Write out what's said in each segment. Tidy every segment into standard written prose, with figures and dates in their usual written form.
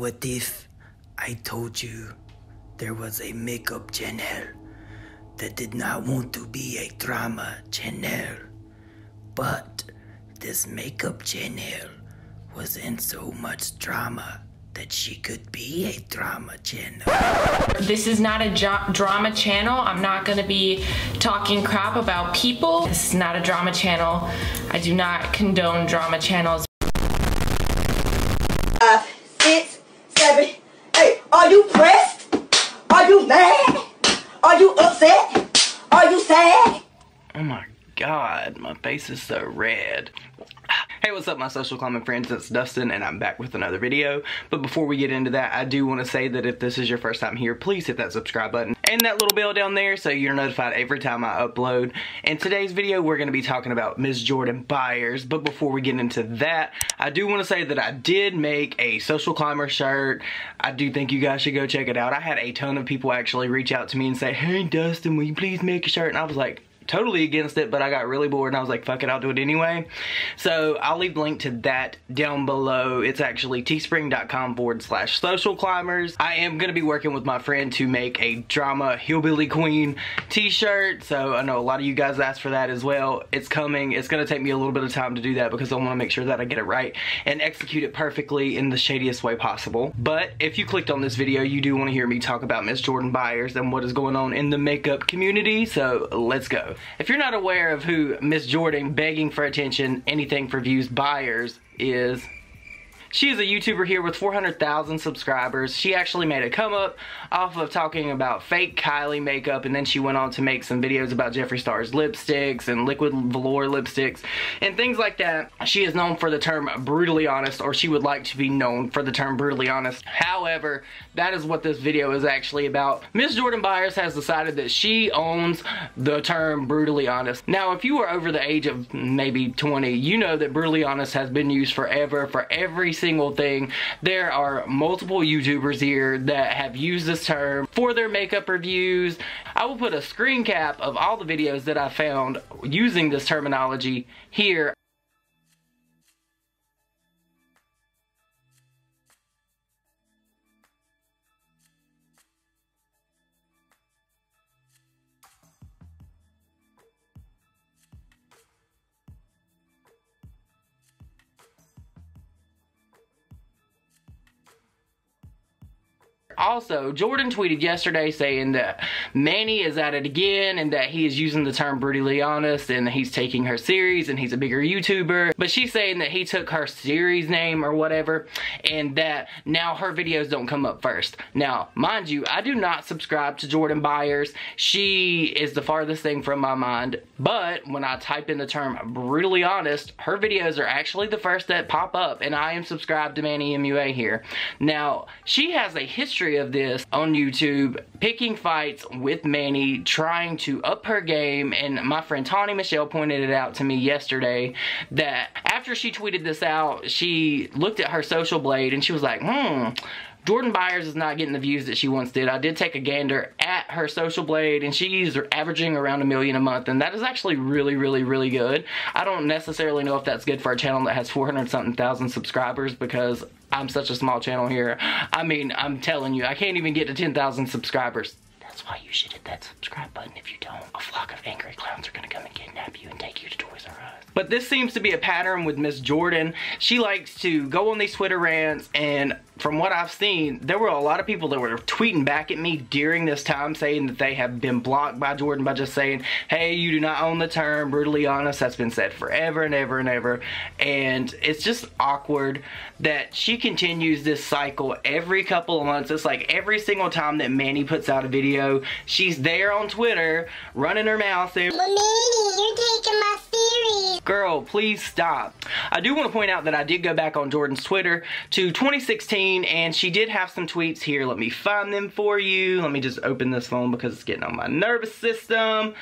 What if I told you there was a makeup channel that did not want to be a drama channel, but this makeup channel was in so much drama that she could be a drama channel? This is not a drama channel. I'm not gonna be talking crap about people. This is not a drama channel. I do not condone drama channels. 5, 6, 7, 8. Are you pressed? Are you mad? Are you upset? Are you sad? Oh my God, my face is so red. Hey, what's up my social climbing friends, it's Dustin and I'm back with another video. But before we get into that, I do want to say that if this is your first time here, please hit that subscribe button and that little bell down there so you're notified every time I upload. In today's video, we're going to be talking about Ms. Jordan Byers. But before we get into that, I do want to say that I did make a social climber shirt. I do think you guys should go check it out. I had a ton of people actually reach out to me and say, hey Dustin, will you please make a shirt? And I was like, totally against it, but I got really bored and I was like, fuck it, I'll do it anyway. So I'll leave the link to that down below. It's actually teespring.com/social climbers. I am going to be working with my friend to make a drama hillbilly queen t-shirt. So I know a lot of you guys asked for that as well. It's coming. It's going to take me a little bit of time to do that because I want to make sure that I get it right and execute it perfectly in the shadiest way possible. But if you clicked on this video, you do want to hear me talk about Ms. Jordan Byers and what is going on in the makeup community. So let's go. If you're not aware of who Miss Jordan begging for attention, anything for views Byers is, she is a YouTuber here with 400,000 subscribers. She actually made a come up off of talking about fake Kylie makeup, and then she went on to make some videos about Jeffree Star's lipsticks and liquid velour lipsticks and things like that. She is known for the term brutally honest, or she would like to be known for the term brutally honest. However, that is what this video is actually about. Ms. Jordan Byers has decided that she owns the term brutally honest. Now, if you are over the age of maybe 20, you know that brutally honest has been used forever for every single thing. There are multiple YouTubers here that have used this term for their makeup reviews. I will put a screen cap of all the videos that I found using this terminology here. Also, Jordan tweeted yesterday saying that Manny is at it again and that he is using the term brutally honest and he's taking her serious and he's a bigger YouTuber. But she's saying that he took her series name or whatever and that now her videos don't come up first. Now, mind you, I do not subscribe to Jordan Byers. She is the farthest thing from my mind. But when I type in the term brutally honest, her videos are actually the first that pop up and I am subscribed to Manny Mua here. Now, she has a history of this on YouTube, picking fights with Manny, trying to up her game, and my friend Tawny Michelle pointed it out to me yesterday that after she tweeted this out, she looked at her social blade and she was like, Jordan Byers is not getting the views that she once did. I did take a gander at her social blade and she's averaging around 1 million a month, and that is actually really good. I don't necessarily know if that's good for a channel that has 400-something thousand subscribers because I'm such a small channel here. I mean, I'm telling you, I can't even get to 10,000 subscribers. That's why you should hit that subscribe button. If you don't, a flock of angry clowns are gonna come and kidnap you and take you to Toys R Us. But this seems to be a pattern with Miss Jordan. She likes to go on these Twitter rants, and from what I've seen, there were a lot of people that were tweeting back at me during this time saying that they have been blocked by Jordan by just saying, hey, you do not own the term brutally honest. That's been said forever and ever and ever. And it's just awkward that she continues this cycle every couple of months. It's like every single time that Manny puts out a video, she's there on Twitter running her mouth saying, Manny, you're taking my series. Girl, please stop. I do want to point out that I did go back on Jordan's Twitter to 2016 and she did have some tweets here. Let me find them for you. Let me just open this phone because it's getting on my nervous system.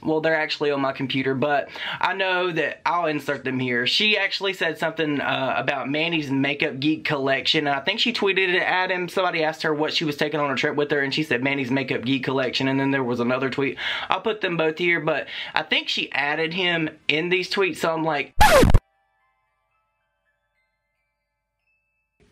Well, they're actually on my computer, but I know that I'll insert them here. She actually said something about Manny's Makeup Geek collection, and I think she tweeted it at him. Somebody asked her what she was taking on a trip with her, and she said Manny's Makeup Geek collection, and then there was another tweet. I'll put them both here, but I think she added him in these tweets, so I'm like,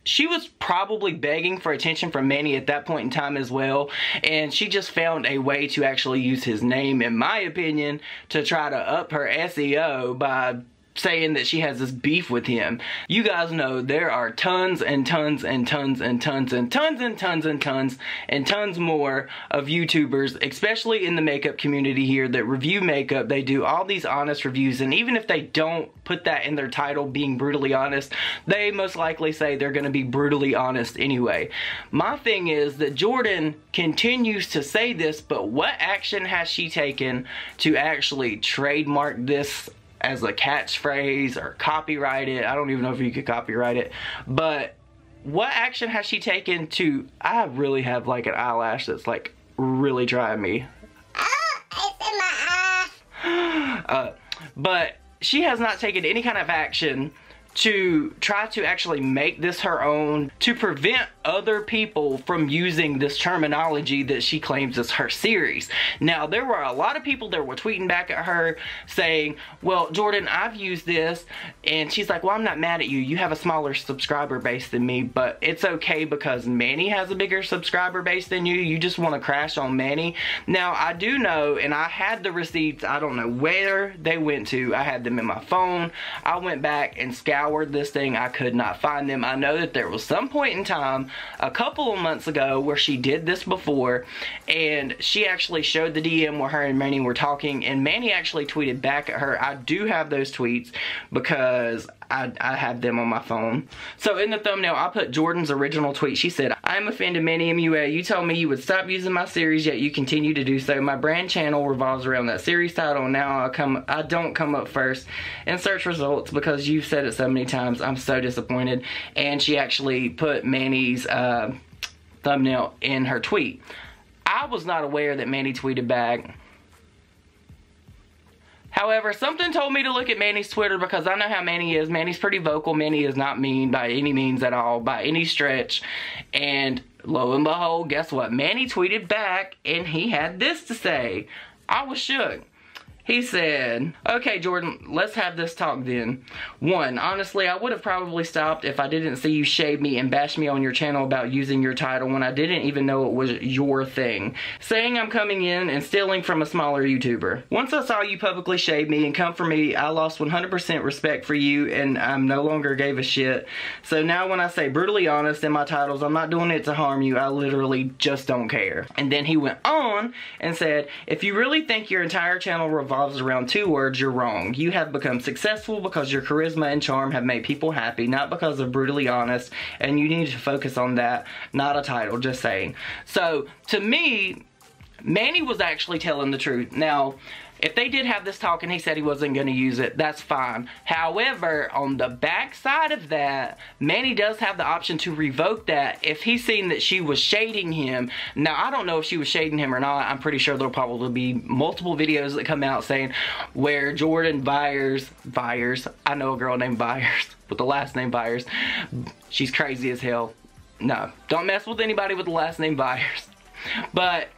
she was probably begging for attention from Manny at that point in time as well, and she just found a way to actually use his name, in my opinion, to try to up her SEO by saying that she has this beef with him. You guys know there are tons and tons and tons and tons and tons and tons and tons and tons more of YouTubers, especially in the makeup community here, that review makeup. They do all these honest reviews, and even if they don't put that in their title, being brutally honest, they most likely say they're going to be brutally honest anyway. My thing is that Jordan continues to say this, but what action has she taken to actually trademark this as a catchphrase or copyright it? I don't even know if you could copyright it, but what action has she taken to, I really have like an eyelash that's like really driving me. Oh, it's in my eye. But she has not taken any kind of action to try to actually make this her own, to prevent other people from using this terminology that she claims is her series. Now, there were a lot of people that were tweeting back at her saying, well, Jordan, I've used this, and she's like, well, I'm not mad at you. You have a smaller subscriber base than me, but it's okay because Manny has a bigger subscriber base than you. You just want to crash on Manny. Now, I do know, and I had the receipts. I don't know where they went to. I had them in my phone. I went back and scoured this thing. I could not find them. I know that there was some point in time a couple of months ago where she did this before, and she actually showed the DM where her and Manny were talking, and Manny actually tweeted back at her. I do have those tweets because I have them on my phone. So in the thumbnail, I put Jordan's original tweet. She said, I am offended, Manny Mua. You told me you would stop using my series, yet you continue to do so. My brand channel revolves around that series title, and now I don't come up first in search results because you've said it so many times. I'm so disappointed. And she actually put Manny's thumbnail in her tweet. I was not aware that Manny tweeted back. However, something told me to look at Manny's Twitter because I know how Manny is. Manny's pretty vocal. Manny is not mean by any means at all, by any stretch. And lo and behold, guess what? Manny tweeted back and he had this to say. I was shook. He said, okay, Jordan, let's have this talk then. 1, honestly, I would have probably stopped if I didn't see you shade me and bash me on your channel about using your title when I didn't even know it was your thing. Saying I'm coming in and stealing from a smaller YouTuber. Once I saw you publicly shade me and come for me, I lost 100% respect for you and I no longer gave a shit. So now when I say brutally honest in my titles, I'm not doing it to harm you. I literally just don't care. And then he went on and said, if you really think your entire channel revolves around 2 words, you're wrong. You have become successful because your charisma and charm have made people happy, not because of brutally honest, and you need to focus on that, not a title, just saying. So, to me, Manny was actually telling the truth. Now, if they did have this talk and he said he wasn't going to use it, that's fine. However, on the back side of that, Manny does have the option to revoke that if he's seen that she was shading him. Now, I don't know if she was shading him or not. I'm pretty sure there'll probably be multiple videos that come out saying where Jordan Byers, I know a girl named Byers with the last name Byers. She's crazy as hell. No, don't mess with anybody with the last name Byers. But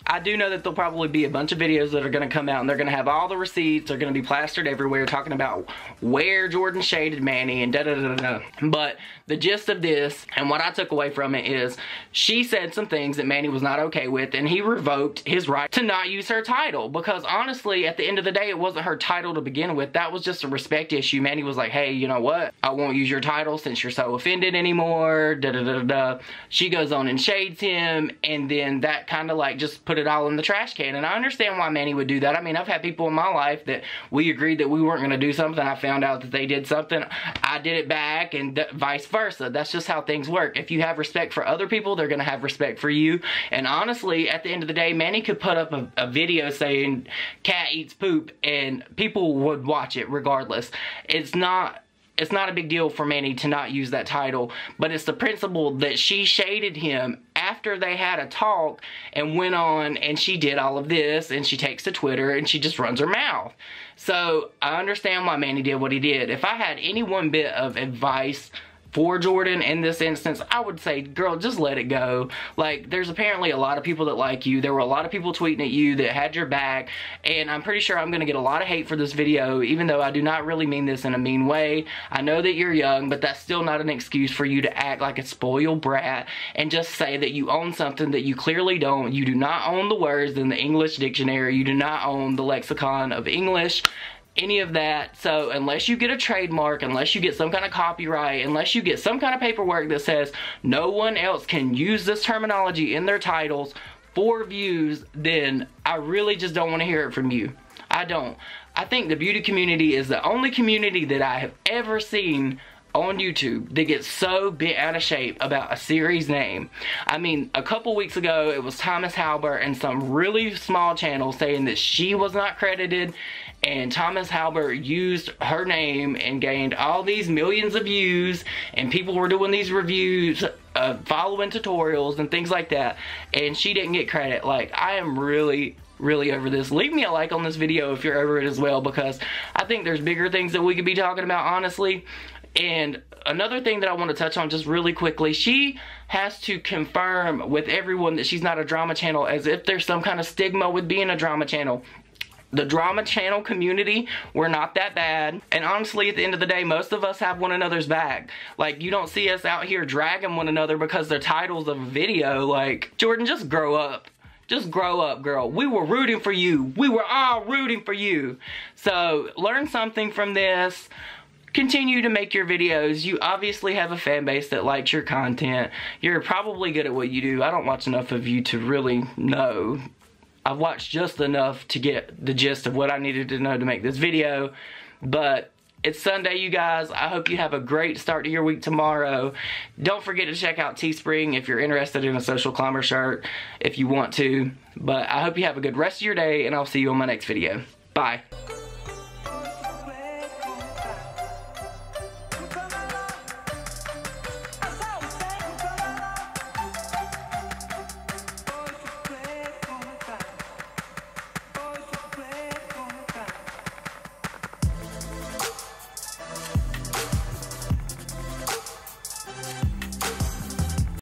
I do know that there'll probably be a bunch of videos that are going to come out and they're going to have all the receipts. They're going to be plastered everywhere talking about where Jordan shaded Manny and da-da-da-da-da. But the gist of this and what I took away from it is she said some things that Manny was not okay with and he revoked his right to not use her title because honestly, at the end of the day, it wasn't her title to begin with. That was just a respect issue. Manny was like, hey, you know what? I won't use your title since you're so offended anymore. Da-da-da-da-da. She goes on and shades him and then that kind of like just put it all in the trash can. And I understand why Manny would do that. I mean, I've had people in my life that we agreed that we weren't going to do something. I found out that they did something. I did it back and vice versa. That's just how things work. If you have respect for other people, they're going to have respect for you. And honestly, at the end of the day, Manny could put up a video saying cat eats poop and people would watch it regardless. It's not a big deal for Manny to not use that title, but it's the principle that she shaded him after they had a talk and went on and she did all of this and she takes to Twitter and she just runs her mouth. So I understand why Manny did what he did. If I had any one bit of advice for Jordan in this instance, I would say, girl, just let it go. Like, there's apparently a lot of people that like you. There were a lot of people tweeting at you that had your back, and I'm pretty sure I'm gonna get a lot of hate for this video, even though I do not really mean this in a mean way. I know that you're young, but that's still not an excuse for you to act like a spoiled brat and just say that you own something that you clearly don't. You do not own the words in the English dictionary. You do not own the lexicon of English, any of that. So unless you get a trademark, unless you get some kind of copyright, unless you get some kind of paperwork that says no one else can use this terminology in their titles for views, then I really just don't want to hear it from you. I don't. I think the beauty community is the only community that I have ever seen on YouTube that gets so bent out of shape about a series name. I mean, a couple weeks ago, it was Thomas Halbert and some really small channel saying that she was not credited, and Thomas Halbert used her name and gained all these millions of views, and people were doing these reviews, following tutorials and things like that, and she didn't get credit. Like, I am really over this. Leave me a like on this video if you're over it as well, because I think there's bigger things that we could be talking about, honestly. And another thing that I want to touch on just really quickly, she has to confirm with everyone that she's not a drama channel, as if there's some kind of stigma with being a drama channel. The drama channel community, we're not that bad. And honestly, at the end of the day, most of us have one another's back. Like, you don't see us out here dragging one another because they're titles of a video. Like, Jordan, just grow up. Just grow up, girl. We were rooting for you. We were all rooting for you. So, learn something from this. Continue to make your videos. You obviously have a fan base that likes your content. You're probably good at what you do. I don't watch enough of you to really know. I've watched just enough to get the gist of what I needed to know to make this video. But it's Sunday, you guys. I hope you have a great start to your week tomorrow. Don't forget to check out Teespring if you're interested in a Social Climber shirt, if you want to. But I hope you have a good rest of your day, and I'll see you on my next video. Bye.